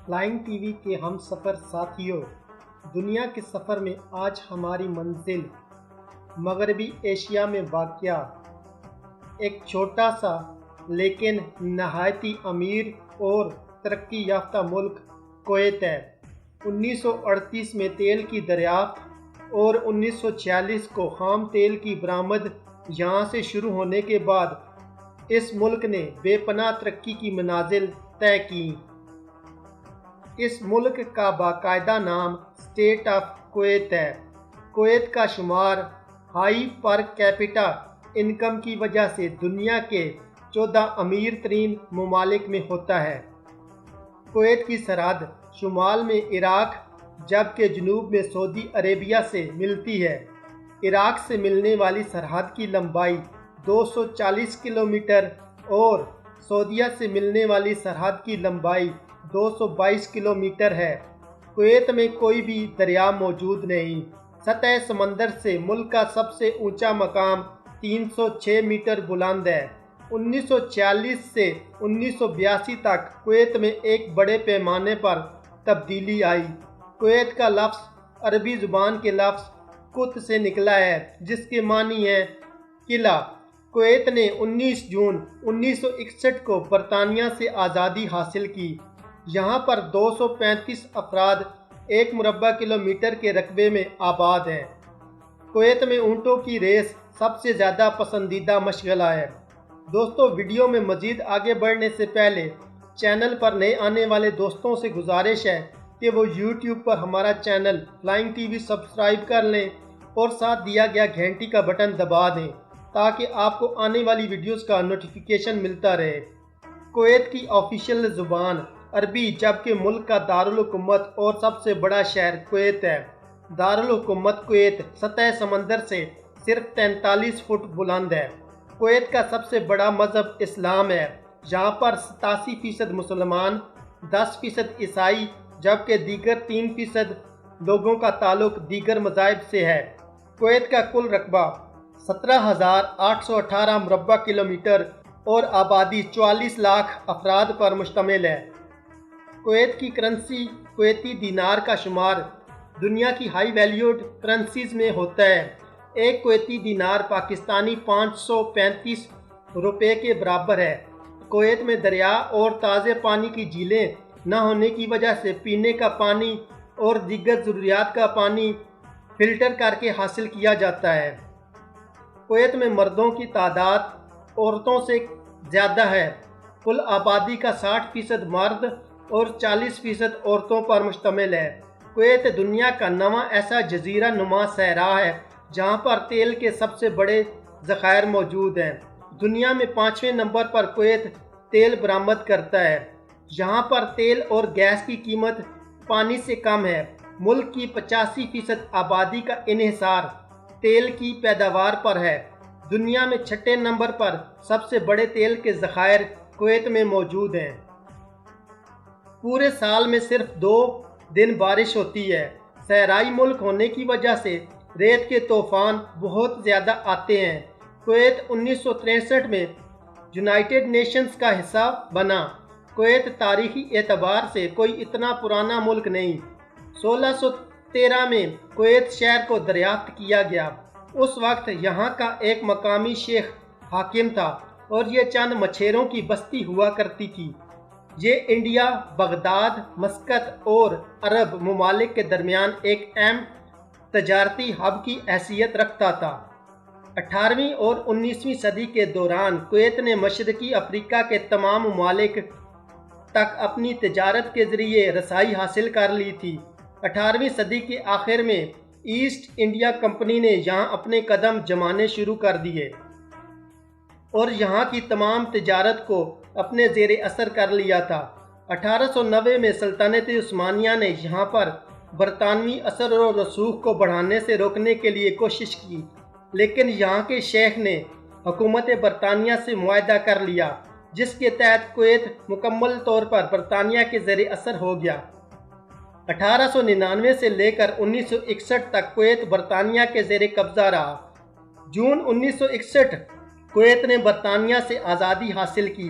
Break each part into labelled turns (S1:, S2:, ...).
S1: Flying T V کے ہم سفر ساتھیوں، دنیا کے سفر میں آج ہماری منزل مغربی ایشیا میں واقع ایک چھوٹا سا لیکن نہایتی امیر اور ترقی یافتہ ملک کویت ہے۔ 1938 میں تیل کی دریافت اور 1946 کو خام تیل کی برآمد یہاں سے شروع ہونے کے بعد اس ملک نے بے پناہ ترقی کی منازل طے کی۔ اس ملک کا باقاعدہ نام اسٹیٹ آف کویت ہے۔ کویت کا شمار ہائی پر کیپٹا انکم کی وجہ سے دنیا کے 14 امیر ترین ممالک میں ہوتا ہے۔ کویت کی سرحد شمال میں عراق جبکہ جنوب میں سعودی عربیہ سے ملتی ہے۔ عراق سے ملنے والی سرحد کی لمبائی 240 کلومیٹر اور سعودیہ سے ملنے والی سرحد کی لمبائی 222 کلومیٹر ہے۔ کویت میں کوئی بھی دریا موجود نہیں۔ سطح سمندر سے ملک کا سب سے اونچا مقام 306 میٹر بلند ہے۔ 1946 سے 1982 تک کویت میں ایک بڑے پیمانے پر تبدیلی آئی۔ کویت کا لفظ عربی زبان کے لفظ قط سے نکلا ہے جس کے معنی ہے قلعہ۔ کویت نے 19 جون 1961 کو برطانیہ سے آزادی حاصل کی۔ یہاں پر 235 افراد 1 مربع کلومیٹر کے رقبے میں آباد ہیں۔ کویت میں اونٹوں کی ریس سب سے زیادہ پسندیدہ مشغلہ ہے۔ دوستو، ویڈیو میں مزید آگے بڑھنے سے پہلے چینل پر نئے آنے والے دوستوں سے گزارش ہے کہ وہ یوٹیوب پر ہمارا channel flying T V subscribe کر لیں اور ساتھ دیا گیا گھنٹی کا بٹن دبا دیں تاکہ آپ کو آنے والی ویڈیوز کا نوٹیفیکیشن ملتا رہے۔ کویت کی آفیشیل زبان عربی جبکہ ملک کا دارالحکومت اور سب سے بڑا شہر کویت ہے۔ دارالحکومت کویت سطح سمندر سے صرف 43 فٹ بلند ہے۔ کویت کا سب سے بڑا مذہب اسلام ہے۔ یہاں پر 87% مسلمان، 10% عیسائی جبکہ دیگر 3% لوگوں کا تعلق دیگر مذاہب سے ہے۔ کویت کا کل رقبہ 17,818 مربع کلومیٹر اور آبادی 44 لاکھ افراد پر مشتمل ہے۔ کویت کی کرنسی کویتی دینار کا شمار دنیا کی ہائی ویلیوڈ کرنسیز میں ہوتا ہے۔ ایک کویتی دینار پاکستانی 535 روپے کے برابر ہے۔ کویت میں دریا اور تازے پانی کی جھیلیں نہ ہونے کی وجہ سے پینے کا پانی اور دیگر ضروریات کا پانی فلٹر کر کے حاصل کیا جاتا ہے۔ کویت میں مردوں کی تعداد عورتوں سے زیادہ ہے۔ کل آبادی کا 60% مرد اور 40% عورتوں پر مشتمل ہے۔ کویت دنیا کا 9واں ایسا جزیرہ نما صحرا ہے جہاں پر تیل کے سب سے بڑے ذخائر موجود ہیں۔ دنیا میں 5ویں نمبر پر کویت تیل برآمد کرتا ہے۔ یہاں پر تیل اور گیس کی قیمت پانی سے کم ہے۔ ملک کی 85% آبادی کا انحصار تیل کی پیداوار پر ہے۔ دنیا میں 6 نمبر پر سب سے بڑے تیل کے ذخائر کویت میں موجود ہیں۔ پورے سال میں صرف 2 دن بارش ہوتی ہے۔ صحرائی ملک ہونے کی وجہ سے ریت کے طوفان بہت زیادہ آتے ہیں۔ کویت 1963 میں یونائیٹڈ نیشنز کا حصہ بنا۔ کویت تاریخی اعتبار سے کوئی اتنا پرانا ملک نہیں۔ 1613 میں کویت شہر کو دریافت کیا گیا۔ اس وقت یہاں کا ایک مقامی شیخ حاکم تھا اور یہ چند مچھیروں کی بستی ہوا کرتی تھی۔ یہ انڈیا، بغداد، مسقط اور عرب ممالک کے درمیان ایک اہم تجارتی ہب کی حیثیت رکھتا تھا۔ 18ویں اور 19ویں صدی کے دوران کویت نے مشرقی افریقہ کے تمام ممالک تک اپنی تجارت کے ذریعے رسائی حاصل کر لی تھی۔ 18ویں صدی کے آخر میں ایسٹ انڈیا کمپنی نے یہاں اپنے قدم جمانے شروع کر دیے اور یہاں کی تمام تجارت کو اپنے زیر اثر کر لیا تھا۔ 1890 میں سلطنت عثمانیہ نے یہاں پر برطانوی اثر و رسوخ کو بڑھانے سے روکنے کے لیے کوشش کی، لیکن یہاں کے شیخ نے حکومت برطانیہ سے معاہدہ کر لیا جس کے تحت کویت مکمل طور پر برطانیہ کے زیر اثر ہو گیا۔ 1899 سے لے کر 1961 تک کویت برطانیہ کے زیر قبضہ رہا۔ جون 1961 کویت نے برطانیہ سے آزادی حاصل کی۔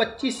S1: 25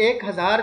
S1: 1000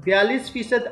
S1: 42%